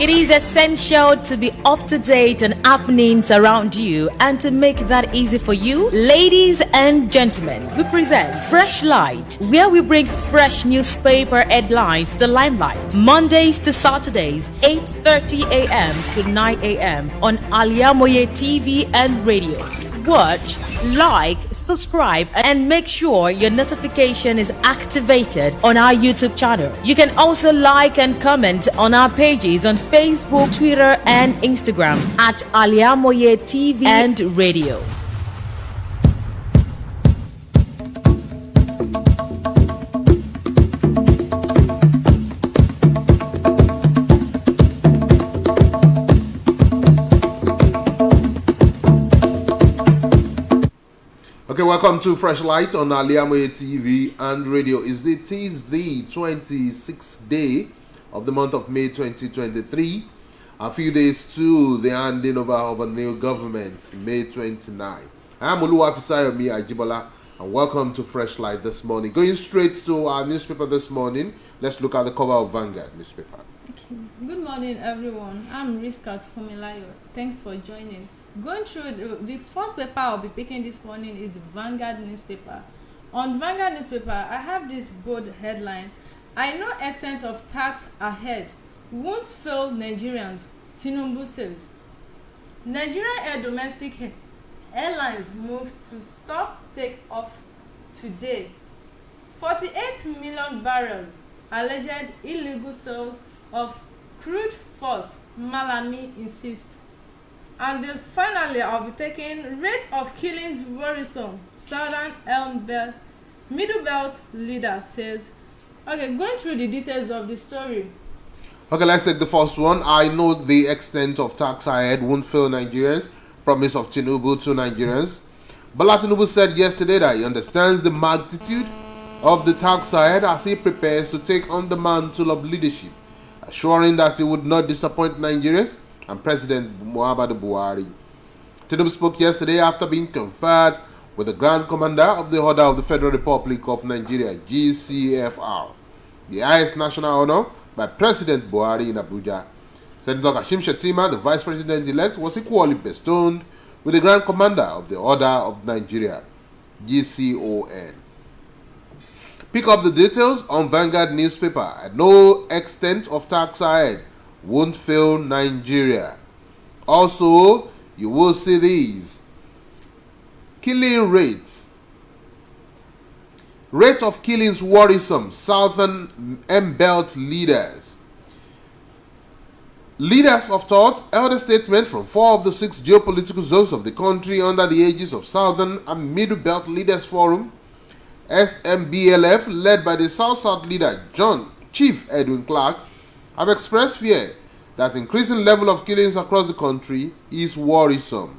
It is essential to be up to date on happenings around you, and to make that easy for you, ladies and gentlemen, we present Fresh Light, where we bring fresh newspaper headlines to limelight. Mondays to Saturdays, 8:30 a.m. to 9 a.m. on Al-IyamoyeTv and radio. Watch, like, subscribe, and make sure your notification is activated on our YouTube channel. You can also like and comment on our pages on Facebook, Twitter, and Instagram at Al-IyamoyeTv and radio. Okay, welcome to Fresh Light on Al-IyamoyeTv and radio. It is the 26th day of the month of May 2023. A few days to the handing over of a new government, May 29. I am OLUWAFISAYOMI, AJIBOLA, and welcome to Fresh Light this morning. Going straight to our newspaper this morning, let's look at the cover of Vanguard newspaper. Okay. Good morning, everyone. I'm RISQAT FUNMILAYO. Thanks for joining. Going through the first paper I'll be picking this morning is the Vanguard newspaper. On Vanguard newspaper, I have this bold headline: "I know extent of tax ahead won't fail Nigerians," Tinubu says. Nigerian Air domestic airlines moved to stop takeoff today. 48 million barrels alleged illegal sales of crude force, Malami insists. And then finally, I'll be taking rate of killings worrisome. Southern Middle Belt leader says. Okay, going through the details of the story. Okay, let's take the first one. I know the extent of tax ahead won't fail Nigerians. Promise of Tinubu to Nigerians. Bola Tinubu said yesterday that he understands the magnitude of the tax ahead as he prepares to take on the mantle of leadership, assuring that he would not disappoint Nigerians and President Muhammadu Buhari. Tinubu spoke yesterday after being conferred with the Grand Commander of the Order of the Federal Republic of Nigeria, GCFR, the highest national honor by President Buhari in Abuja. Senator Kashim Shettima, the Vice President-elect, was equally bestowed with the Grand Commander of the Order of Nigeria, GCON. Pick up the details on Vanguard newspaper. At no extent of tax ahead won't fail Nigeria. Also, you will see these. Killing rates. Rate of killings worrisome. Southern M-Belt leaders. Leaders of thought held a statement from 4 of the 6 geopolitical zones of the country under the aegis of Southern and Middle Belt Leaders Forum, SMBLF, led by the South-South leader Chief Edwin Clark, have expressed fear that increasing level of killings across the country is worrisome.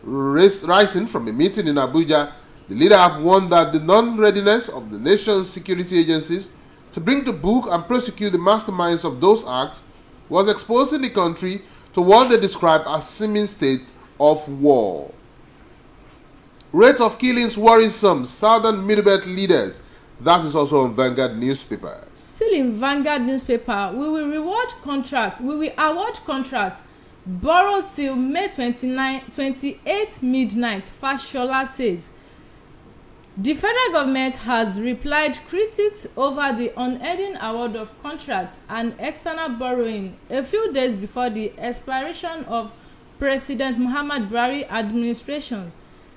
Rising from a meeting in Abuja, the leader have warned that the non-readiness of the nation's security agencies to bring to book and prosecute the masterminds of those acts was exposing the country to what they describe as seeming state of war. Rate of killings worrisome. Southern Middle Belt leaders. That is also on Vanguard newspaper. Still in Vanguard newspaper, we will award contract borrowed till May 28 midnight, Fashola says. The federal government has replied critics over the unending award of contracts and external borrowing a few days before the expiration of President Muhammadu Buhari administration.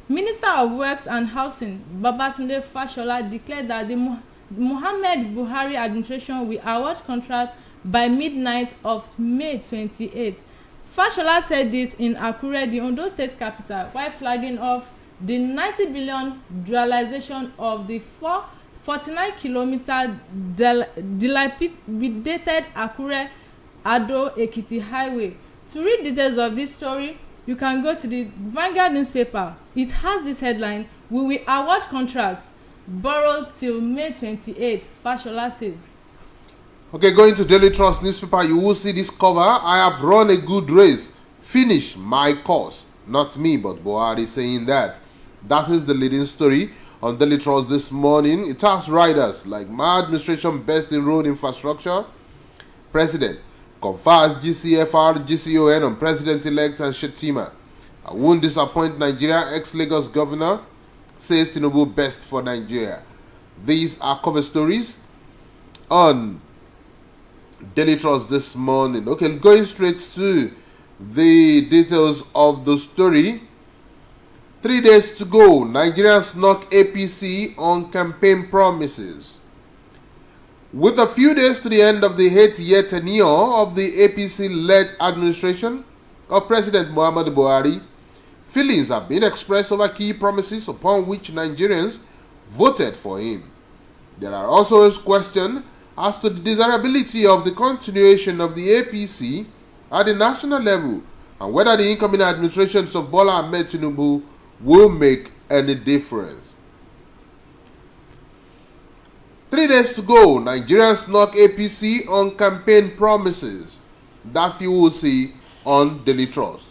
Minister of Works and Housing, Babatunde Fashola, declared that the Muhammadu Buhari administration will award contract by midnight of May 28. Fashola said this in Akure, the Ondo State capital, while flagging off the 90 billion dualization of the 49-kilometer dilapidated Akure-Ado-Ekiti highway. To read details of this story, you can go to the Vanguard newspaper. It has this headline: "We will award contracts borrowed till May 28, Fashola says. Okay, going to Daily Trust newspaper, you will see this cover. I have run a good race, finish my course. Not me, but Buhari saying that. That is the leading story on Daily Trust this morning. It has riders like my administration best in road infrastructure, President confers GCFR GCON on President-elect and Shettima. I won't disappoint Nigeria, ex-Lagos governor says Tinubu best for Nigeria. These are cover stories on Daily Trust this morning. Okay, going straight to the details of the story. 3 days to go. Nigerians knock APC on campaign promises. With a few days to the end of the 8-year tenure of the APC-led administration of President Muhammadu Buhari, feelings have been expressed over key promises upon which Nigerians voted for him. There are also questions as to the desirability of the continuation of the APC at the national level and whether the incoming administrations of Bola Ahmed Tinubu will make any difference. 3 days to go. Nigerians knock APC on campaign promises. That you will see on Daily Trust.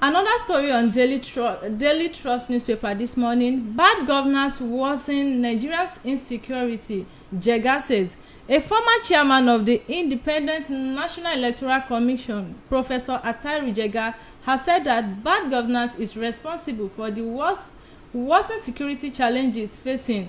Another story on Daily Trust newspaper this morning. Bad governance worsen Nigeria's insecurity. Jega says. A former chairman of the Independent National Electoral Commission, Professor Atairu Jega, has said that bad governance is responsible for the worsened security challenges facing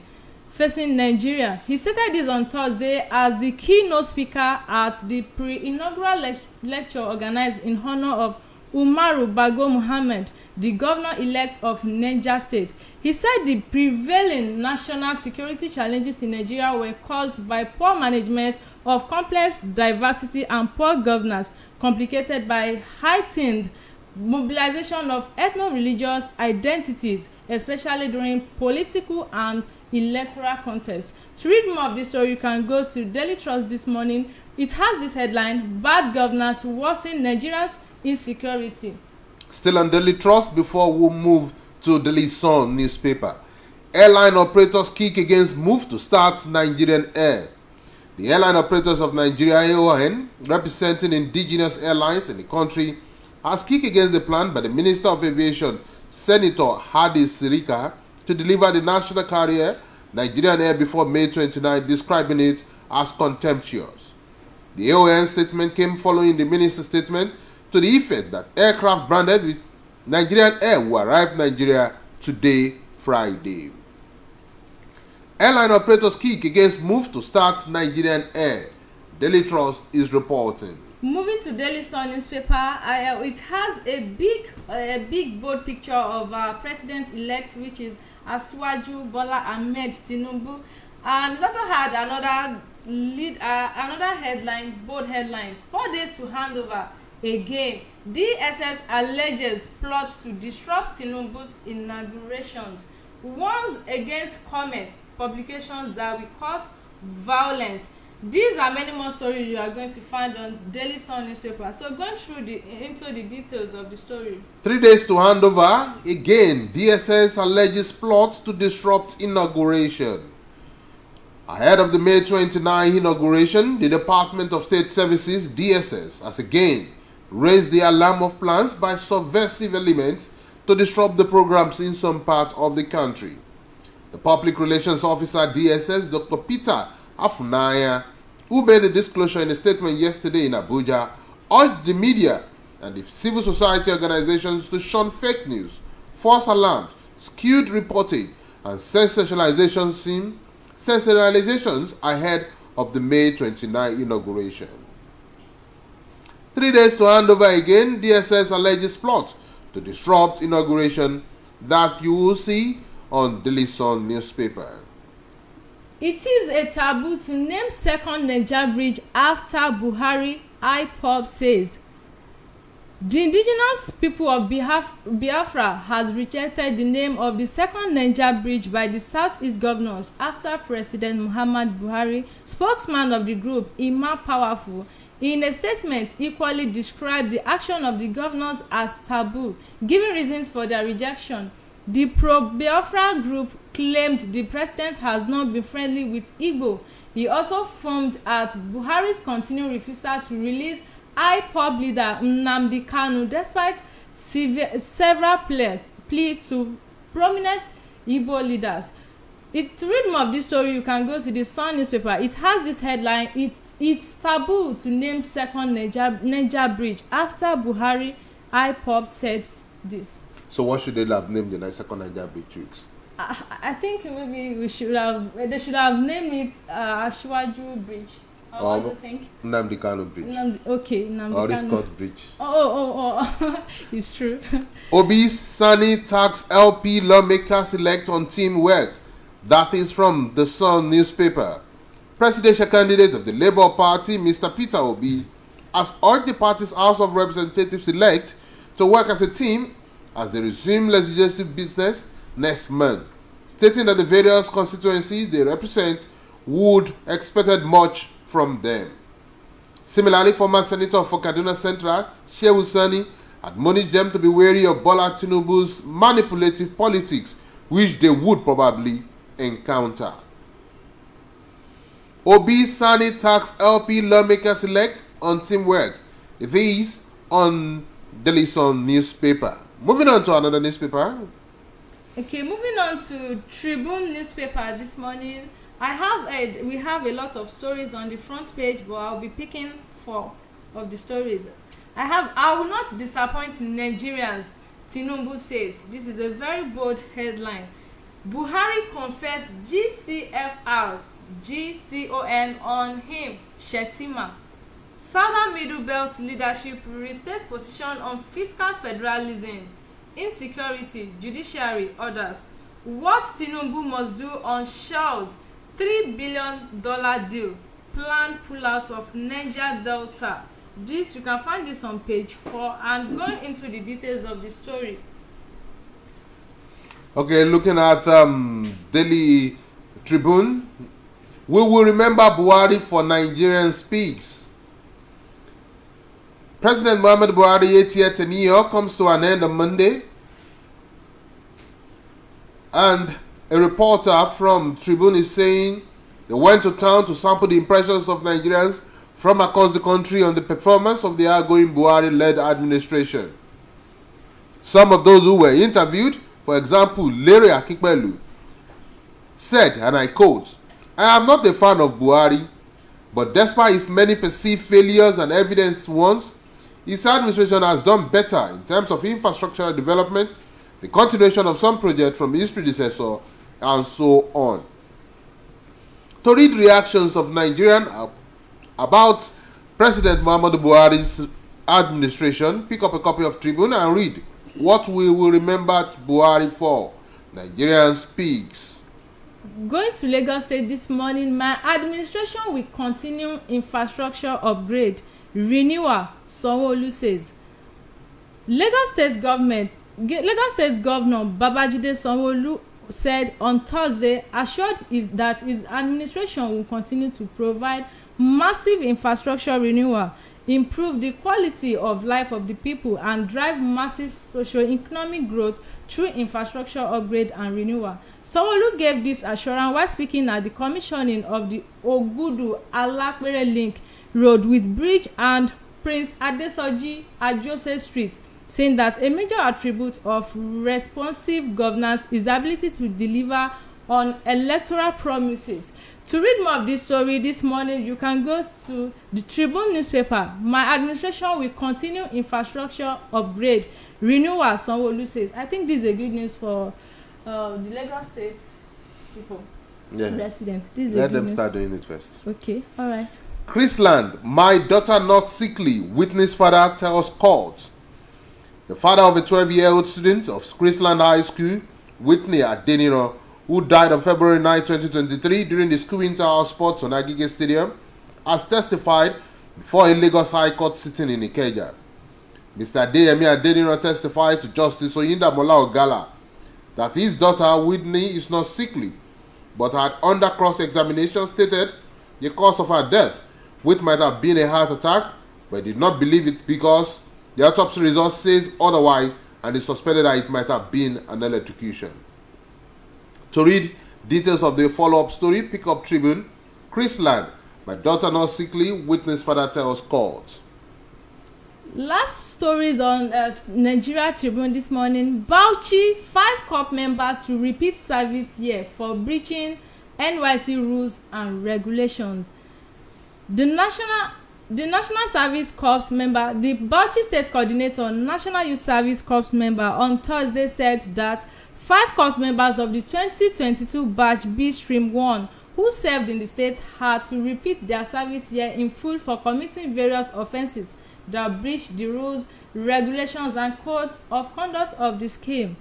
Nigeria. He stated this on Thursday as the keynote speaker at the pre-inaugural lecture organized in honor of Umaru Bago Muhammad, the governor-elect of Niger State. He said the prevailing national security challenges in Nigeria were caused by poor management of complex diversity and poor governance, complicated by heightened mobilization of ethno-religious identities, especially during political and electoral contests. To read more of this story, you can go to Daily Trust this morning. It has this headline: Bad governance worsen Nigeria's insecurity. Still on Daily Trust before we move to Daily Sun newspaper. Airline operators kick against move to start Nigerian Air. The Airline Operators of Nigeria AON, representing indigenous airlines in the country, has kicked against the plan by the Minister of Aviation, Senator Hadi Sirika, to deliver the national carrier Nigerian Air before May 29, describing it as contemptuous. The AON statement came following the minister's statement to the effect that aircraft branded with Nigerian Air will arrive in Nigeria today, Friday. Airline operators kick against move to start Nigerian Air. Daily Trust is reporting. Moving to Daily Sun newspaper, it has a big bold picture of president-elect, which is Asiwaju Bola Ahmed Tinubu, and it also had another headline, bold headlines: 4 days to handover. Again, DSS alleges plot to disrupt Tinubu's inaugurations, warns against comment publications that will cause violence. These are many more stories you are going to find on Daily Sun newspaper. So going through into the details of the story. 3 days to hand over. Again, DSS alleges plot to disrupt inauguration. Ahead of the May 29 inauguration, the Department of State Services, DSS, has again raised the alarm of plans by subversive elements to disrupt the programs in some parts of the country. The Public Relations Officer, DSS, Dr. Peter Afunaya, who made the disclosure in a statement yesterday in Abuja, urged the media and the civil society organizations to shun fake news, false alarms, skewed reporting, and sensationalizations ahead of the May 29 inauguration. 3 days to hand over again. DSS alleges plot to disrupt inauguration. That you will see on Daily Sun newspaper. It is a taboo to name second Niger bridge after Buhari, IPOB says. The indigenous people of Biafra has rejected the name of the second Niger bridge by the Southeast governors after President Muhammad Buhari, spokesman of the group, Imam Powerful, in a statement equally described the action of the governors as taboo, giving reasons for their rejection. The pro-Biafra group claimed the president has not been friendly with Igbo. He also foamed at Buhari's continued refusal to release IPOB leader Nnamdi Kanu despite several pleas to prominent Igbo leaders. To read more of this story, you can go to the Sun newspaper. It has this headline: it's taboo to name second Niger bridge after Buhari IPOB said this. So what should they have named the second Niger bridge with? I think maybe they should have named it Asiwaju Bridge. What do you think? Nnamdi Kanu Bridge. Okay, Nnamdi or Kanu. RISQAT Bridge. Oh. It's true. Obi Sani tax LP lawmakers elect on teamwork. That is from the Sun newspaper. Presidential candidate of the Labour Party, Mr. Peter Obi, has urged the party's House of Representatives elect to work as a team as they resume legislative business next month, stating that the various constituencies they represent would expected much from them. Similarly, former Senator for Kaduna Central, Shehu Sani, admonished them to be wary of Bola Tinubu's manipulative politics, which they would probably encounter. Obi Sani tax LP lawmakers elect on teamwork. These on the Sun newspaper. Moving on to another newspaper. Okay, moving on to Tribune newspaper this morning. We have a lot of stories on the front page, but I'll be picking 4 of the stories. I will not disappoint Nigerians, Tinubu says. This is a very bold headline. Buhari confessed GCFR GCON on him, Shetima. Southern Middle Belt leadership restate position on fiscal federalism, insecurity, judiciary orders. What Tinubu must do on Shell's $3 billion deal, planned pullout of Niger Delta. This, you can find this on page 4 and going into the details of the story. Okay, looking at Daily Tribune. We will remember Buhari for Nigerian speaks. President Muhammad Buhari's 8-year tenure comes to an end on Monday. And a reporter from Tribune is saying they went to town to sample the impressions of Nigerians from across the country on the performance of the outgoing Buhari-led administration. Some of those who were interviewed, for example, Larry Akikbelu, said, and I quote, "I am not a fan of Buhari, but despite his many perceived failures and evidenced ones, his administration has done better in terms of infrastructural development, the continuation of some projects from his predecessor, and so on." To read reactions of Nigerians about President Muhammadu Buhari's administration, pick up a copy of Tribune and read what we will remember Buhari for. Nigerian speaks. Going to Lagos State this morning, my administration will continue infrastructure upgrade, renewal, Sanwo-Olu says. Lagos State Governor Babajide Sanwo-Olu said on Thursday, assured that his administration will continue to provide massive infrastructure renewal, improve the quality of life of the people, and drive massive socio-economic growth through infrastructure upgrade and renewal. Sanwo-Olu gave this assurance while speaking at the commissioning of the Ogudu-Alapere Link Road with Bridge and Prince Adesoji Ajose Street, saying that a major attribute of responsive governance is the ability to deliver on electoral promises. To read more of this story this morning, you can go to the Tribune newspaper. My administration will continue infrastructure upgrade, renewal, Sanwo-Olu says. I think this is a good news for the Lagos State people. Yeah. Residents. This is Let a good them news. start doing it first. Okay, all right. Chrisland, my daughter not sickly, witness father tells court. The father of a 12-year-old student of Chrisland High School, Whitney Adeniro, who died on February 9, 2023 during the school inter-house sports on Agege Stadium, has testified before a Lagos High Court sitting in Ikeja. Mr. Adeyemi Adeniro testified to Justice Oyindamola Ogala that his daughter Whitney is not sickly, but had under cross-examination stated the cause of her death, which might have been a heart attack, but did not believe it because the autopsy result says otherwise, and he suspected that it might have been an electrocution. To read details of the follow-up story, pick up Tribune. Chrisland, my daughter not sickly, witness father tells court. Last stories on Nigeria Tribune this morning. Bauchi, 5 corps members to repeat service year for breaching NYC rules and regulations. The National Service Corps member, the Bauchi State Coordinator, National Youth Service Corps member, on Thursday said that 5 corps members of the 2022 batch B Stream 1 who served in the state had to repeat their service year in full for committing various offences that breach the rules, regulations and codes of conduct of the scheme.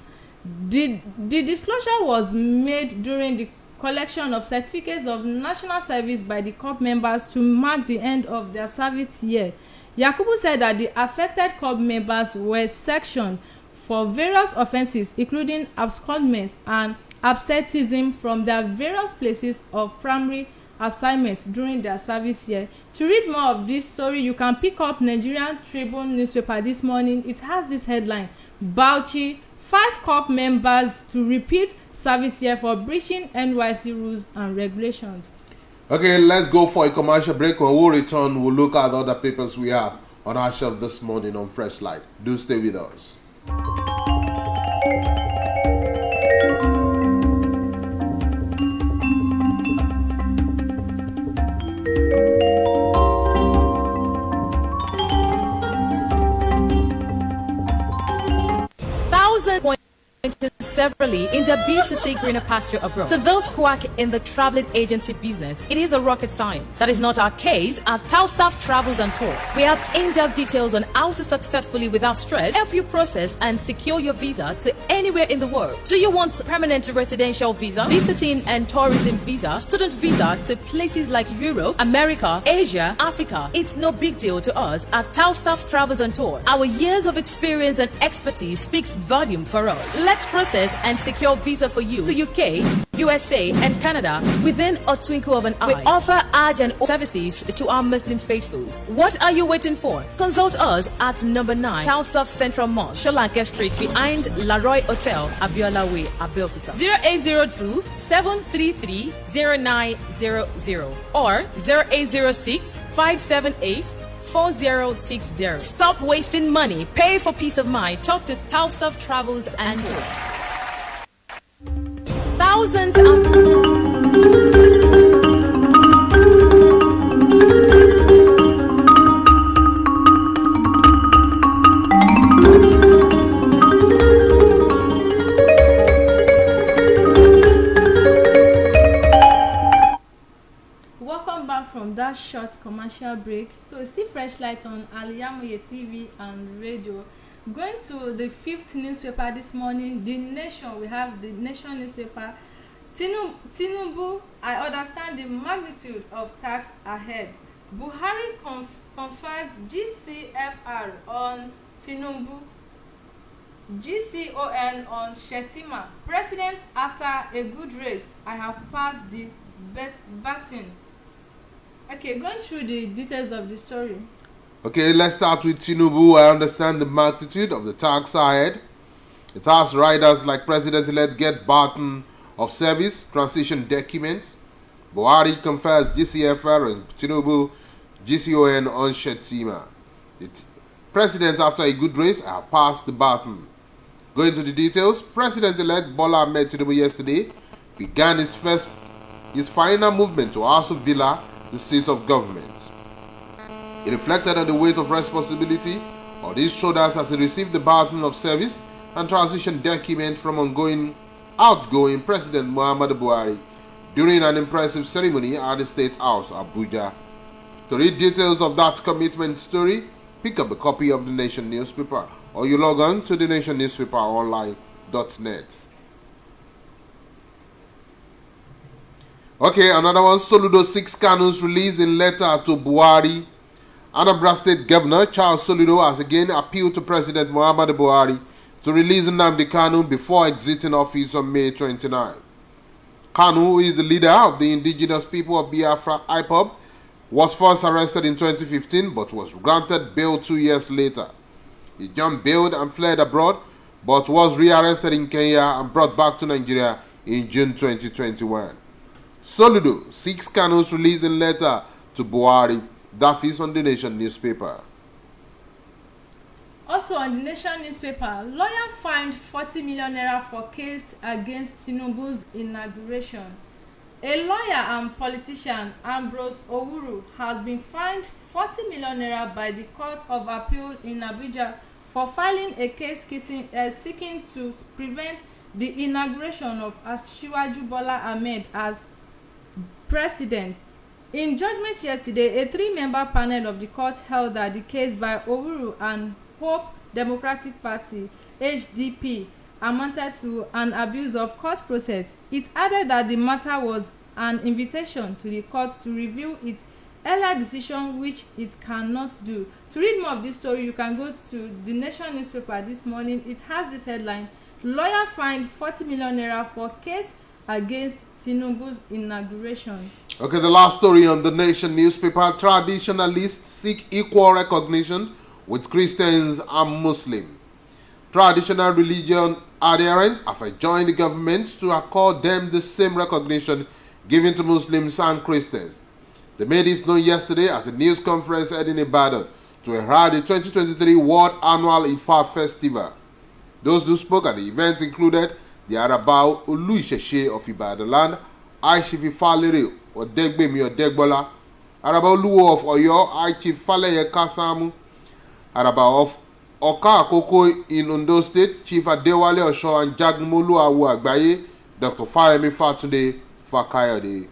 The disclosure was made during the collection of certificates of national service by the corps members to mark the end of their service year. Yakubu said that the affected corps members were sectioned for various offences including abscondment and absenteeism from their various places of primary assignment during their service year. To read more of this story, you can pick up Nigerian Tribune newspaper this morning. It has this headline: Bauchi, 5 corps members to repeat service year for breaching NYC rules and regulations. Okay, let's go for a commercial break. When we return, we'll look at other papers we have on our shelf this morning on Fresh Light. Do stay with us. Severally in the B2C greener pasture abroad. To those quack in the traveling agency business, it is a rocket science. That is not our case at Tausaf Travels and Tour. We have in-depth details on how to successfully, without stress, help you process and secure your visa to anywhere in the world. Do you want permanent residential visa, visiting and tourism visa, student visa to places like Europe, America, Asia, Africa? It's no big deal to us at Tausaf Travels and Tour. Our years of experience and expertise speaks volume for us. Let's process and secure visa for you to UK, USA and Canada within a twinkle of an eye. We offer Hajj and services to our Muslim faithfuls. What are you waiting for? Consult us at number 9 Tausaf Central Mosque, Sholanke Street behind Laroy Hotel, Abiola Way, Abeokuta. 0802 733 0900 or 0806 578 4060. Stop wasting money. Pay for peace of mind. Talk to Tausaf Travels and Tour. Thousands Welcome back from that short commercial break. So it's still Fresh Light on Al-IyamoyeTv and radio. Going to the 5th newspaper this morning, The Nation. We have The Nation newspaper. Tinubu, I understand the magnitude of tax ahead. Buhari confers GCFR on Tinubu, GCON on Shetima. President, after a good race, I have passed the baton. Okay, going through the details of the story. Okay, let's start with Tinubu. I understand the magnitude of the tax ahead. It has riders like President-elect get baton of service, transition document. Buhari confers GCFR and Tinubu GCON on Shetima. President, after a good race, I have passed the baton. Going to the details, President-elect Bola Ahmed Tinubu yesterday began his final movement to Aso Villa, the seat of government. He reflected on the weight of responsibility on his shoulders as he received the baton of service and transition document from outgoing President Muhammadu Buhari during an impressive ceremony at the State House, Abuja. To read details of that commitment story, pick up a copy of the Nation newspaper or you log on to the Nation newspaper online.net. Okay, another one. Soludo 6 Kanus released in letter to Buhari. Anambra State Governor Charles Soludo has again appealed to President Muhammadu Buhari to release Nnamdi Kanu before exiting office on May 29. Kanu, who is the leader of the indigenous people of Biafra, IPOB, was first arrested in 2015 but was granted bail 2 years later. He jumped bail and fled abroad but was rearrested in Kenya and brought back to Nigeria in June 2021. Soludo 6 Kanus released in letter to Buhari. That is on the Nation newspaper. Also on the Nation newspaper, lawyer fined 40 million naira for case against Tinubu's inauguration. A lawyer and politician, Ambrose Owuru, has been fined 40 million naira by the Court of Appeal in Abuja for filing a case seeking to prevent the inauguration of Ajibola Ahmed as president. In judgment yesterday, a 3-member panel of the court held that the case by Owuru and Hope Democratic Party (HDP) amounted to an abuse of court process. It added that the matter was an invitation to the court to review its earlier decision, which it cannot do. To read more of this story, you can go to the Nation newspaper this morning. It has this headline: Lawyer fined 40 million naira for case against Tinubu's inauguration. Okay, the last story on the Nation newspaper: traditionalists seek equal recognition with Christians and Muslims. Traditional religion adherents have joined the government to accord them the same recognition given to Muslims and Christians. They made this known yesterday at a news conference held in Ibadan to herald the 2023 World Annual Ifa Festival. Those who spoke at the event included the Araba OLUWAFISAYOMI of Ibadan land, Chief Falere Odegbemi Odegbola, Araba Oluwo of Oyo, Chief Faleye Kasamu, Araba of Oka Akoko in Ondo State, Chief Adewale Osho and Jagmolu Awu Agbaye, Dr. Faremi Fatunde Fakayode.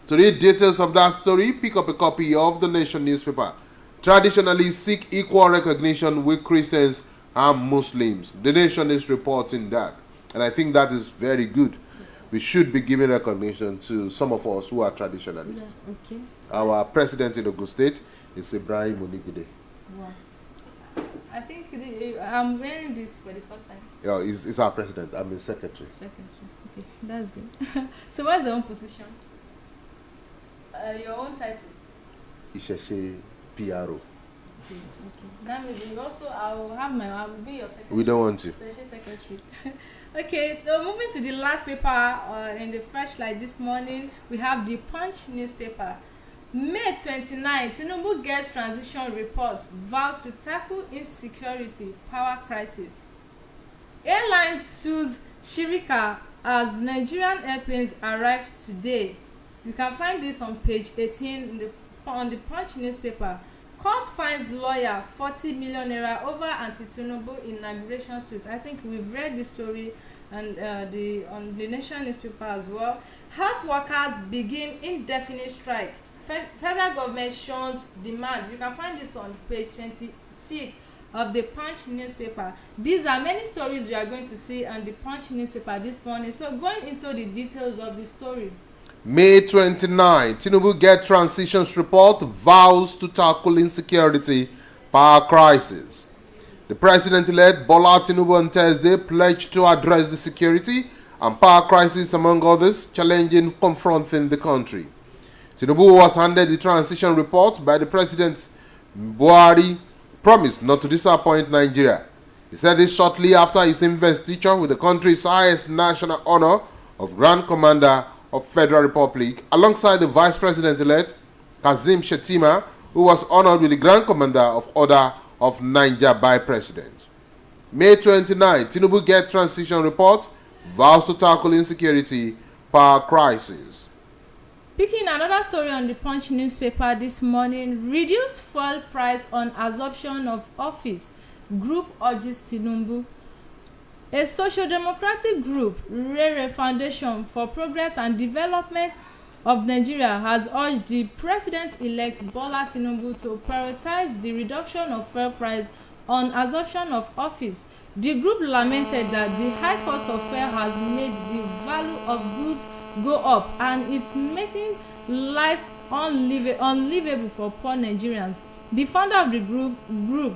To read details of that story, pick up a copy of the Nation newspaper. Traditionally seek equal recognition with Christians and Muslims. The Nation is reporting that, and I think that is very good. We should be giving recognition to some of us who are traditionalists. Yeah, okay. Our president in Ogun State is Ibrahim Onigide. Wow. I think I'm wearing this for the first time. Yeah, he's our president. I'm his secretary. Okay, that's good. So what's your own position? Your own title? Isheshe PRO. Okay. That means you also, I will be your secretary. We don't want you. Secretary. Okay, so moving to the last paper in the FRESHLIGHT this morning, we have the Punch newspaper. May 29, Tinubu gets transition report, vows to tackle insecurity, power crisis. Airlines sues Shirika as Nigerian airplanes arrives today. You can find this on page 18 on the Punch newspaper. Court finds lawyer 40 million naira over anti-Tinubu inauguration suit. I think we've read this story and on the Nation newspaper as well. Health workers begin indefinite strike. Federal government shows demand. You can find this on page 26 of the Punch newspaper. These are many stories we are going to see on the Punch newspaper this morning. So going into the details of the story. May 29, Tinubu get transitions report, vows to tackle insecurity, power crisis. The president-elect Bola Tinubu on Thursday pledged to address the security and power crisis, among others, challenging confronting the country. Tinubu was handed the transition report by the President Buhari, promised not to disappoint Nigeria. He said this shortly after his investiture with the country's highest national honor of Grand Commander of Federal Republic, alongside the Vice President-elect Kazim Shettima, who was honored with the Grand Commander of Order of Niger by President. May 29, Tinubu get transition report, vows to tackle insecurity, power crisis. Picking another story on the Punch newspaper this morning, reduced fuel price on assumption of office, group urges Tinubu. A social-democratic group, Rere Foundation for Progress and Development of Nigeria, has urged the President-elect Bola Tinubu to prioritize the reduction of fuel price on assumption of office. The group lamented that the high cost of fuel has made the value of goods go up and it's making life unlivable for poor Nigerians. The founder of the group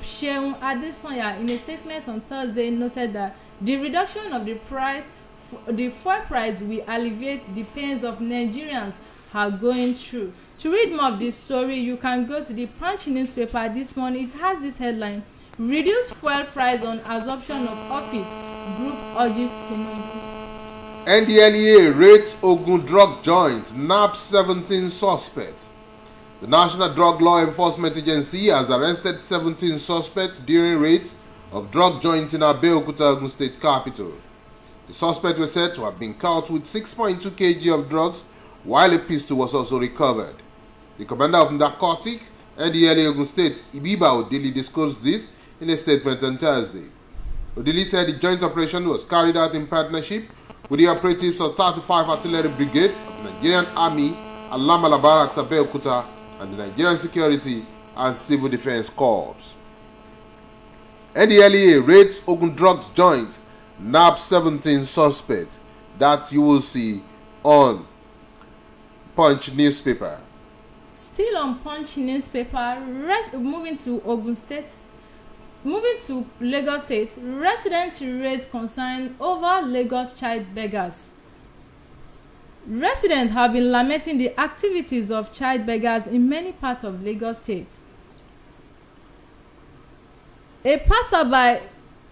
Seun Adesanya, in a statement on Thursday, noted that the reduction of the fuel price will alleviate the pains of Nigerians are going through. To read more of this story, you can go to the Punch newspaper this morning. It has this headline: Reduce fuel price on assumption of office, group urges Tinubu. NDLEA raids Ogun drug joint, nabbed 17 suspects. The National Drug Law Enforcement Agency has arrested 17 suspects during raids of drug joints in Abeokuta, Ogun State capital. The suspects were said to have been caught with 6.2 kg of drugs while a pistol was also recovered. The commander of narcotics and the NDLEA Ogun State, Ibiba Odili, disclosed this in a statement on Thursday. Odili said the joint operation was carried out in partnership with the operatives of 35 Artillery Brigade of the Nigerian Army, Alamala Barracks, Abeokuta, and the Nigerian Security and Civil Defense Corps. NDLEA raids Ogun Drugs joint, nabbed 17 suspects. That you will see on Punch newspaper. Still on Punch newspaper, moving to Lagos State, residents raise concern over Lagos child beggars. Residents have been lamenting the activities of child beggars in many parts of Lagos State. A passerby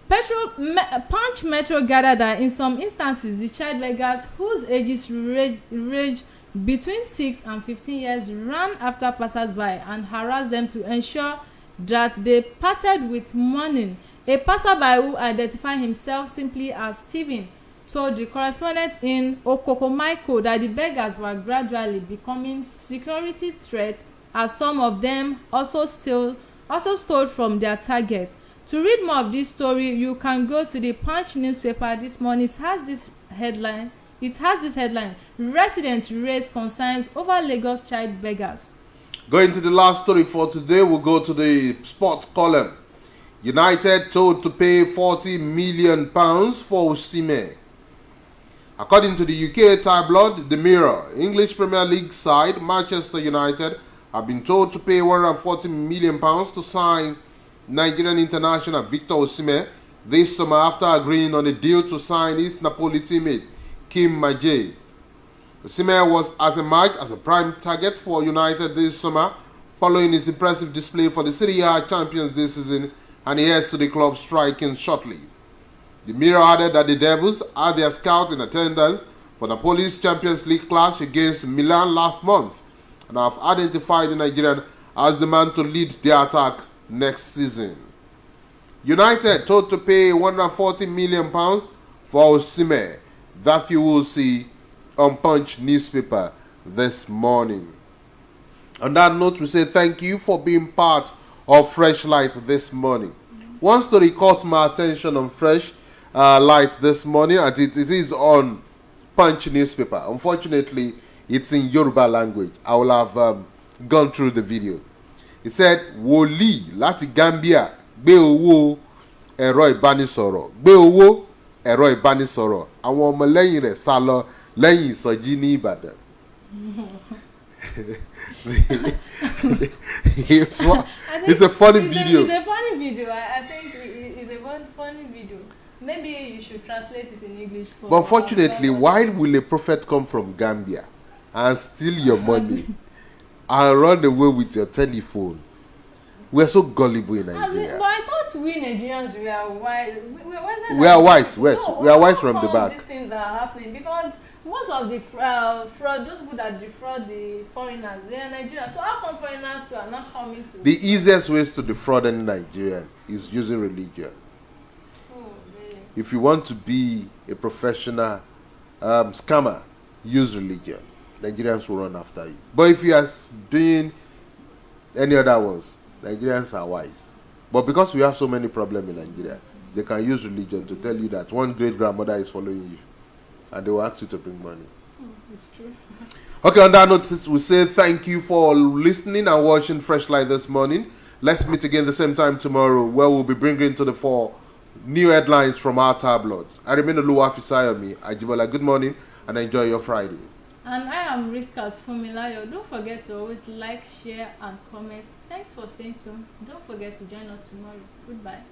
Punch Metro gathered that in some instances the child beggars, whose ages range between 6 and 15 years, ran after passers-by and harassed them to ensure that they parted with money. A passerby who identified himself simply as Stephen told the correspondent in Okokomaiko that the beggars were gradually becoming security threats, as some of them also stole from their targets. To read more of this story, you can go to the Punch newspaper this morning. It has this headline. Residents raise concerns over Lagos child beggars. Going to the last story for today, we'll go to the sports column. United told to pay £40 million for Osimhen. According to the UK tabloid The Mirror, English Premier League side Manchester United have been told to pay £140 million to sign Nigerian international Victor Osimhen this summer after agreeing on a deal to sign his Napoli teammate Kim Majay. Osimhen was emerged as a prime target for United this summer following his impressive display for the Serie A champions this season, and he heads to the club striking shortly. The Mirror added that the Devils had their scouts in attendance for Napoli's Champions League clash against Milan last month and have identified the Nigerian as the man to lead the attack next season. United told to pay £140 million for Osimhen. That you will see on Punch newspaper this morning. On that note, we say thank you for being part of Fresh Light this morning. One story caught my attention on Fresh Light this morning, and it is on Punch newspaper. Unfortunately, it's in Yoruba language. I will have gone through the video. It said, Woli láti Gambia gbé owó ẹ̀rọ ìbánisọ̀rọ̀ gbé owó ẹ̀rọ ìbánisọ̀rọ̀ àwọn ọmọlẹ́yìn rẹ̀ sá lọ lẹ́yìn ìsọjí ní Ìbàdàn. It's a funny video. It's a funny video. I think it's a funny video. Maybe you should translate it in English. But unfortunately, why will a prophet come from Gambia and steal your money and run away with your telephone? We are so gullible in Nigeria. But I thought we Nigerians were wise. We are wise. We are wise from the back. These things that are happening because most of the fraud, those people that defraud the foreigners, they are Nigerians. So how come foreigners too are not coming to? The easiest ways to defraud any Nigerian is using religion. Oh, really? If you want to be a professional scammer, use religion. Nigerians will run after you. But if you are doing any other ones, Nigerians are wise. But because we have so many problems in Nigeria, they can use religion to tell you that one great grandmother is following you. And they will ask you to bring money. It's true. Okay, on that note, we say thank you for listening and watching Fresh Light this morning. Let's meet again the same time tomorrow, where we'll be bringing to the fore new headlines from our tabloids. I remain OLUWAFISAYOMI. Ajibola, good morning and enjoy your Friday. And I am RISQAT FUNMILAYO. Don't forget to always like, share, and comment. Thanks for staying tuned. Don't forget to join us tomorrow. Goodbye.